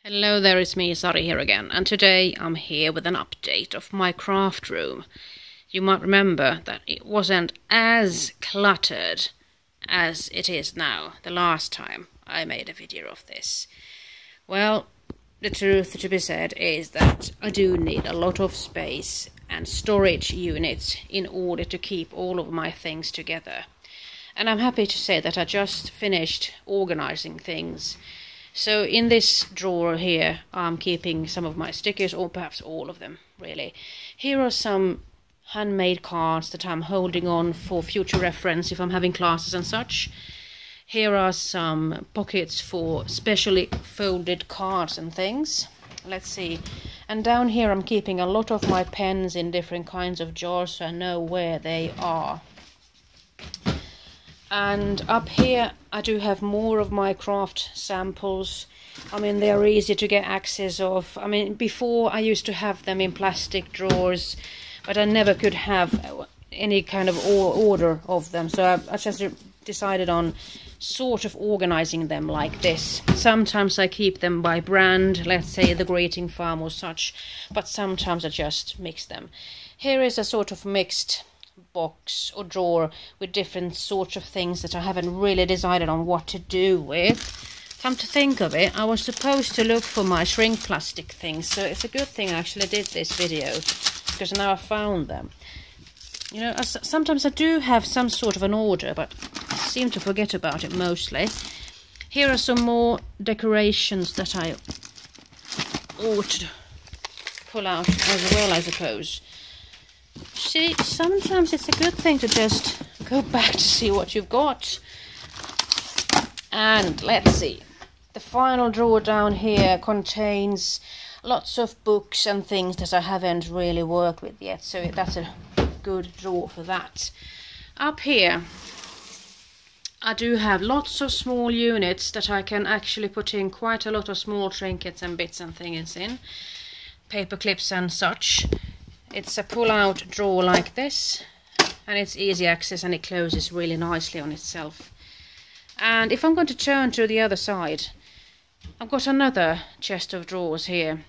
Hello there, it's me, Sari here again, and today I'm here with an update of my craft room. You might remember that it wasn't as cluttered as it is now, the last time I made a video of this. Well, the truth to be said is that I do need a lot of space and storage units in order to keep all of my things together. And I'm happy to say that I just finished organizing things. So in this drawer here, I'm keeping some of my stickers, or perhaps all of them, really. Here are some handmade cards that I'm holding on for future reference if I'm having classes and such. Here are some pockets for specially folded cards and things. Let's see. And down here I'm keeping a lot of my pens in different kinds of jars so I know where they are. And up here I do have more of my craft samples. I mean, they're easy to get access of. I mean, before I used to have them in plastic drawers, but I never could have any kind of order of them. So I just decided on sort of organizing them like this. Sometimes I keep them by brand, let's say the Greeting Farm or such, but sometimes I just mix them. Here is a sort of mixed box or drawer with different sorts of things that I haven't really decided on what to do with. Come to think of it, I was supposed to look for my shrink plastic things, so it's a good thing I actually did this video, because now I found them. You know, sometimes I do have some sort of an order, but I seem to forget about it mostly. Here are some more decorations that I ought to pull out as well, I suppose. See, sometimes it's a good thing to just go back to see what you've got. And let's see. The final drawer down here contains lots of books and things that I haven't really worked with yet. So that's a good drawer for that. Up here, I do have lots of small units that I can actually put in quite a lot of small trinkets and bits and things in. Paper clips and such. It's a pull-out drawer like this, and it's easy access and it closes really nicely on itself. And if I'm going to turn to the other side, I've got another chest of drawers here.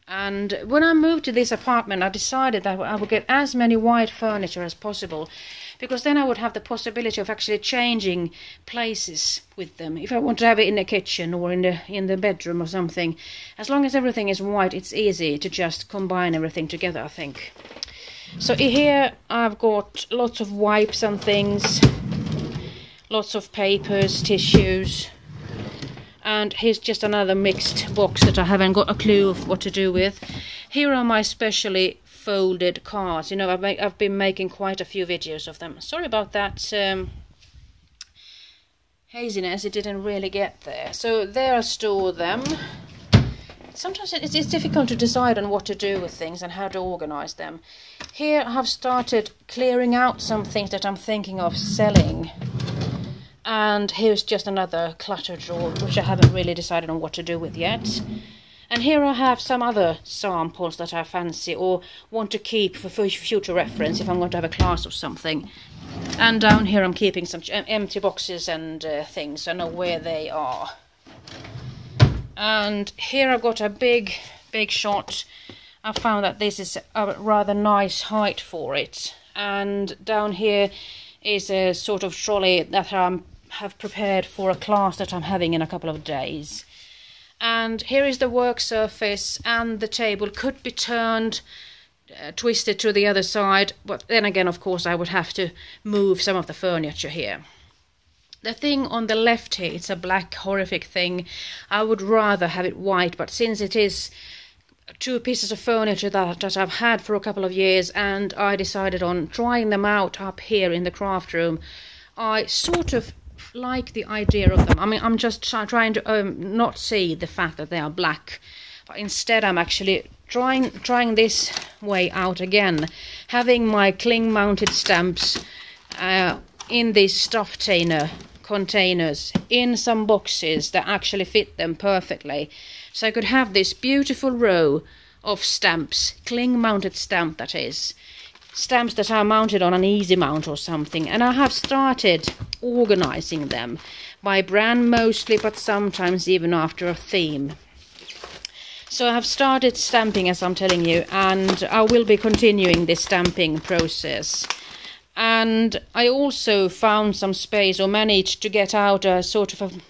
And when I moved to this apartment, I decided that I would get as many white furniture as possible, because then I would have the possibility of actually changing places with them. If I want to have it in the kitchen or in the bedroom or something, as long as everything is white, it's easy to just combine everything together, I think. So here I've got lots of wipes and things, lots of papers, tissues. And here's just another mixed box that I haven't got a clue of what to do with. Here are my specially folded cards. You know, I've been making quite a few videos of them. Sorry about that haziness, it didn't really get there. So there I store them. Sometimes it's difficult to decide on what to do with things and how to organize them. Here I have started clearing out some things that I'm thinking of selling. And here's just another clutter drawer, which I haven't really decided on what to do with yet. And here I have some other samples that I fancy or want to keep for future reference if I'm going to have a class or something. And down here I'm keeping some empty boxes and things, so I know where they are. And here I've got a big shot. I found that this is a rather nice height for it. And down here is a sort of trolley that I have prepared for a class that I'm having in a couple of days. And here is the work surface, and the table could be turned, twisted to the other side, but then again, of course, I would have to move some of the furniture here. The thing on the left here, it's a black horrific thing. I would rather have it white, but since it is two pieces of furniture that I've had for a couple of years, and I decided on trying them out up here in the craft room, I sort of like the idea of them. I mean, I'm just trying to not see the fact that they are black, but instead I'm actually trying this way out again, having my cling mounted stamps in these stuff containers in some boxes that actually fit them perfectly, so I could have this beautiful row of stamps, cling mounted stamp that is, stamps that are mounted on an easy mount or something. And I have started organizing them by brand mostly, but sometimes even after a theme. So I have started stamping, as I'm telling you, and I will be continuing this stamping process. And I also found some space, or managed to get out a sort of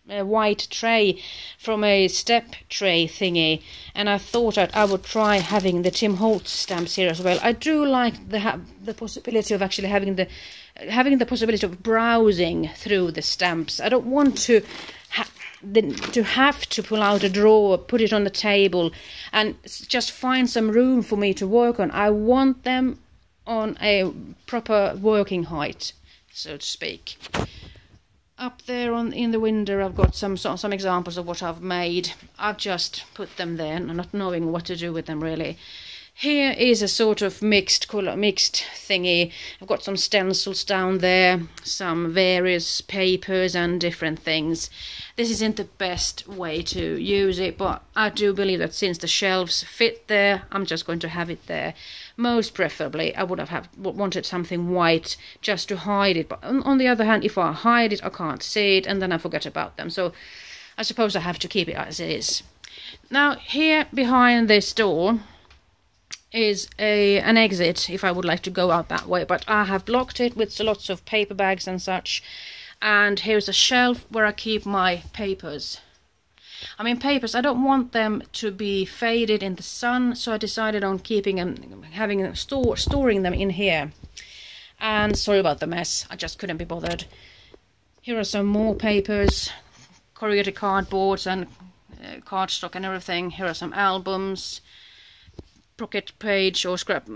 a white tray from a step tray thingy, and I thought that I would try having the Tim Holtz stamps here as well. I do like the possibility of actually having the possibility of browsing through the stamps. I don't want to have to pull out a drawer, put it on the table, and just find some room for me to work on. I want them on a proper working height, so to speak. Up there in the window, I've got some examples of what I've made. I've just put them there, not knowing what to do with them really. Here is a sort of mixed thingy. I've got some stencils down there, some various papers and different things. This isn't the best way to use it, but I do believe that since the shelves fit there, I'm just going to have it there. Most preferably, I would have wanted something white just to hide it. But on the other hand, if I hide it, I can't see it, and then I forget about them. So I suppose I have to keep it as it is. Now, here behind this door is an exit if I would like to go out that way, but I have blocked it with lots of paper bags and such. And here's a shelf where I keep my papers. I mean, papers, I don't want them to be faded in the sun, so I decided on keeping them, storing them in here. And sorry about the mess, I just couldn't be bothered. Here are some more papers, corrugated cardboards and cardstock and everything. Here are some albums, pocket page or scrap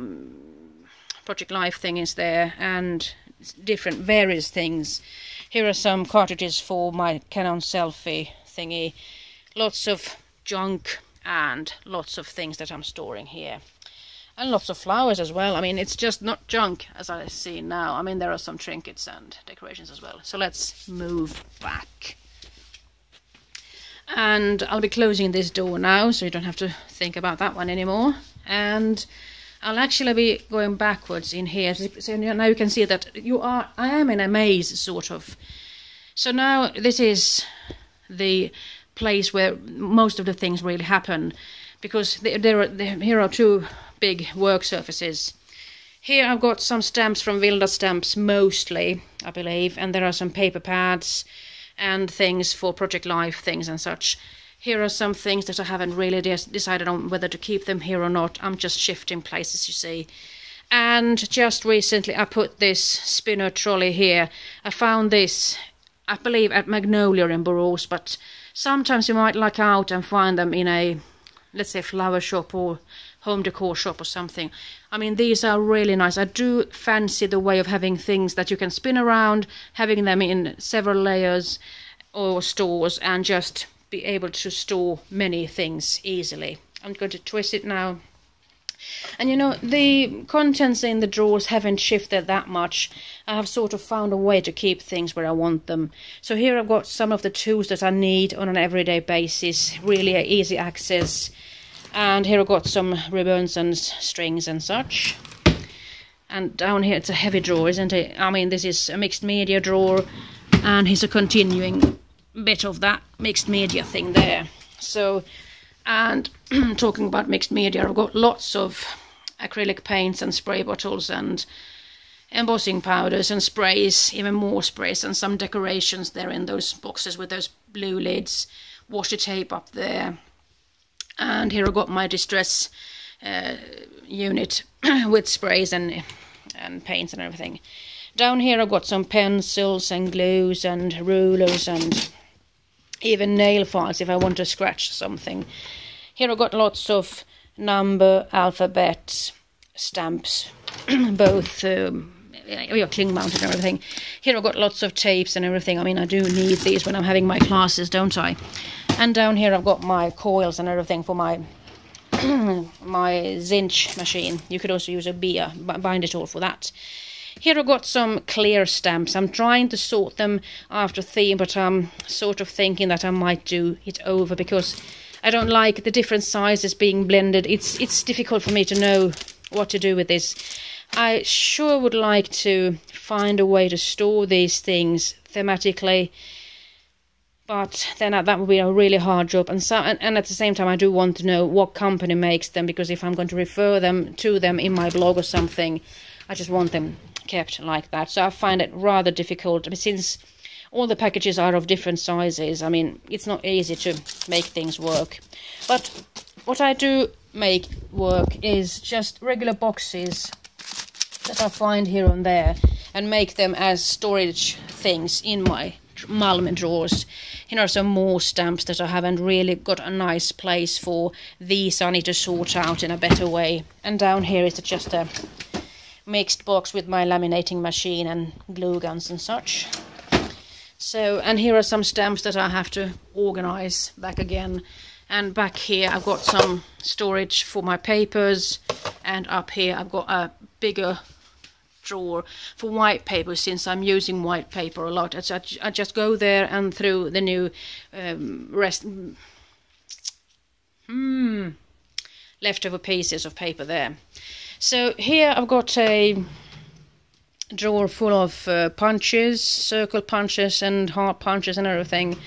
Project Life thing is there, and different various things. Here are some cartridges for my Canon selfie thingy. Lots of junk and lots of things that I'm storing here. And lots of flowers as well. I mean, it's just not junk as I see now. I mean, there are some trinkets and decorations as well. So let's move back. And I'll be closing this door now, so you don't have to think about that one anymore. And I'll actually be going backwards in here. So now you can see that I am in a maze, sort of. So now this is the place where most of the things really happen, because here are two big work surfaces. Here I've got some stamps from Vilda Stamps mostly, I believe, and there are some paper pads and things for Project Life things and such. Here are some things that I haven't really decided on whether to keep them here or not. I'm just shifting places, you see. And just recently I put this spinner trolley here. I found this, I believe, at Magnolia in Borås, but sometimes you might luck out and find them in a, let's say, flower shop or home decor shop or something. I mean, these are really nice. I do fancy the way of having things that you can spin around, having them in several layers or stores, and just be able to store many things easily. I'm going to twist it now. And you know, the contents in the drawers haven't shifted that much. I have sort of found a way to keep things where I want them. So here I've got some of the tools that I need on an everyday basis, really easy access. And here I've got some ribbons and strings and such. And down here it's a heavy drawer, isn't it? I mean, this is a mixed media drawer, and here's a continuing bit of that mixed media thing there. So, and talking about mixed media, I've got lots of acrylic paints and spray bottles and embossing powders and sprays, even more sprays, and some decorations there in those boxes with those blue lids, washi tape up there. And here I've got my distress unit with sprays and paints and everything. Down here I've got some pencils and glues and rulers and even nail files if I want to scratch something. Here I've got lots of number, alphabet, stamps, both cling mounted and everything. Here I've got lots of tapes and everything. I mean, I do need these when I'm having my classes, don't I? And down here I've got my coils and everything for my my Zinch machine. You could also use a bind it all for that. Here I've got some clear stamps. I'm trying to sort them after theme, but I'm sort of thinking that I might do it over because I don't like the different sizes being blended. It's difficult for me to know what to do with this. I sure would like to find a way to store these things thematically But then that would be a really hard job, and at the same time I do want to know what company makes them, because if I'm going to refer them to them in my blog or something, I just want them kept like that. So I find it rather difficult, since all the packages are of different sizes. I mean, it's not easy to make things work. But what I do make work is just regular boxes that I find here and there, and make them as storage things in my MALM drawers. Here are some more stamps that I haven't really got a nice place for. These I need to sort out in a better way. And down here is just a mixed box with my laminating machine and glue guns and such. So, and here are some stamps that I have to organize back again. And back here I've got some storage for my papers, and up here I've got a bigger drawer for white paper, since I'm using white paper a lot. I just go there and throw the new leftover pieces of paper there. So here I've got a drawer full of punches, circle punches and heart punches and everything.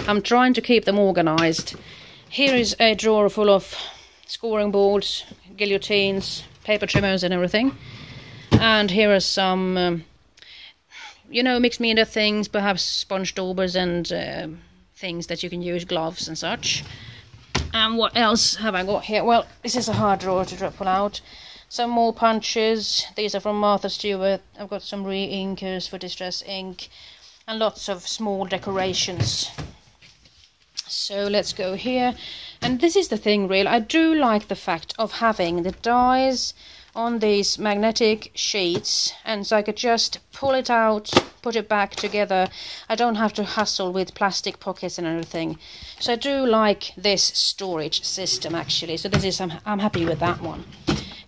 I'm trying to keep them organized. Here is a drawer full of scoring boards, guillotines, paper trimmers and everything. And here are some, mixed media things, perhaps sponge daubers and things that you can use, gloves and such. And what else have I got here? Well, this is a hard drawer to pull out. Some more punches. These are from Martha Stewart. I've got some re-inkers for distress ink, and lots of small decorations. So let's go here. And this is the thing, really. I do like the fact of having the dies on these magnetic sheets, and so I could just pull it out, put it back together. I don't have to hustle with plastic pockets and everything. So I do like this storage system, actually. So this is, I'm happy with that one.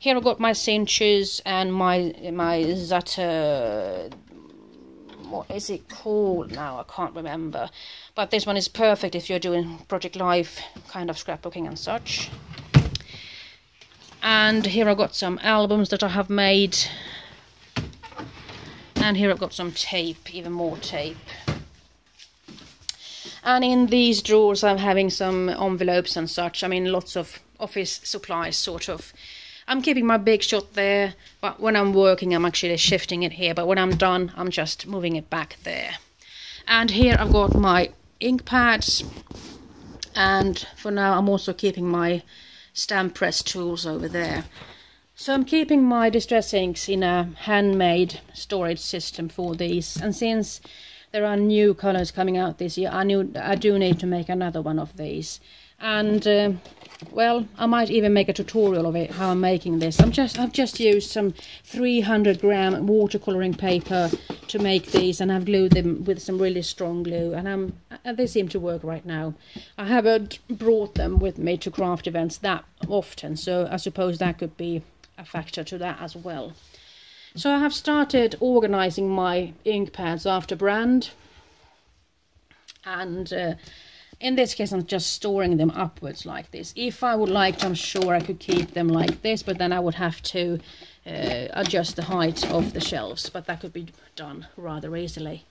Here I've got my cinches and my Zata, what is it called now? I can't remember. But this one is perfect if you're doing Project Life kind of scrapbooking and such. And here I've got some albums that I have made. And here I've got some tape, even more tape. And in these drawers I'm having some envelopes and such. I mean, lots of office supplies, sort of. I'm keeping my big shot there, but when I'm working I'm actually shifting it here. But when I'm done, I'm just moving it back there. And here I've got my ink pads. And for now I'm also keeping my stamp press tools over there. So I'm keeping my distress inks in a handmade storage system for these, and since there are new colors coming out this year, I do need to make another one of these. And well, I might even make a tutorial of it, how I'm making this. I've just used some 300-gram watercoloring paper to make these, and I've glued them with some really strong glue, and they seem to work right now. I haven't brought them with me to craft events that often, so I suppose that could be a factor to that as well. So I have started organizing my ink pads after brand, and in this case I'm just storing them upwards like this. If I would like to, I'm sure I could keep them like this, but then I would have to adjust the height of the shelves, but that could be done rather easily.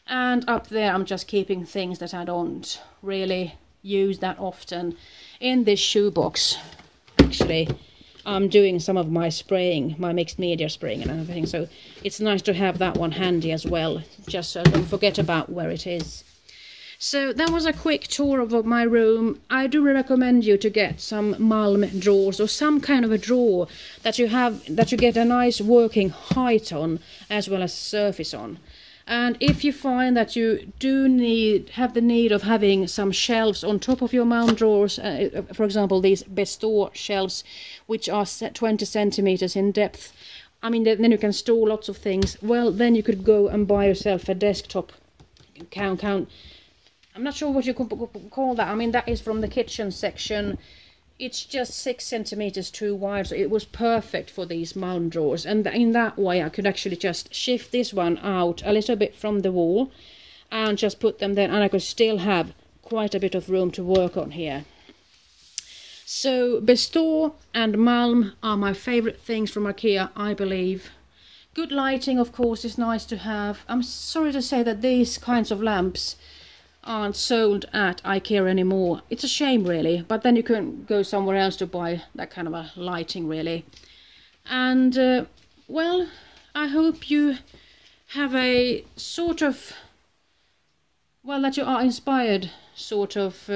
And up there I'm just keeping things that I don't really use that often. In this shoebox, actually, I'm doing some of my spraying, my mixed media spraying and everything, so it's nice to have that one handy as well, just so I don't forget about where it is. So that was a quick tour of my room. I do recommend you to get some MALM drawers, or some kind of a drawer that you get a nice working height on as well as surface on. And if you find that you do have the need of having some shelves on top of your MALM drawers, for example these BESTÅ shelves, which are 20 centimeters in depth, I mean, then you can store lots of things. Well, then you could go and buy yourself a desktop count. I'm not sure what you could call that. I mean, that is from the kitchen section. It's just 6 centimeters too wide, so it was perfect for these MALM drawers. And in that way, I could actually just shift this one out a little bit from the wall and just put them there, and I could still have quite a bit of room to work on here. So BESTÅ and MALM are my favorite things from IKEA, I believe. Good lighting, of course, is nice to have. I'm sorry to say that these kinds of lamps aren't sold at IKEA anymore. It's a shame really, but then you can go somewhere else to buy that kind of a lighting really. And well, I hope you have a sort of, well, that you are inspired sort of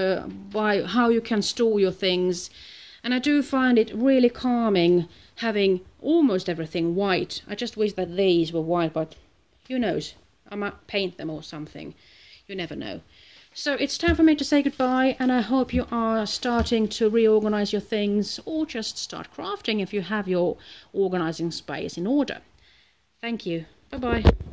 by how you can store your things. And I do find it really calming having almost everything white. I just wish that these were white, but who knows, I might paint them or something, you never know. So it's time for me to say goodbye, and I hope you are starting to reorganize your things, or just start crafting if you have your organizing space in order. Thank you. Bye bye.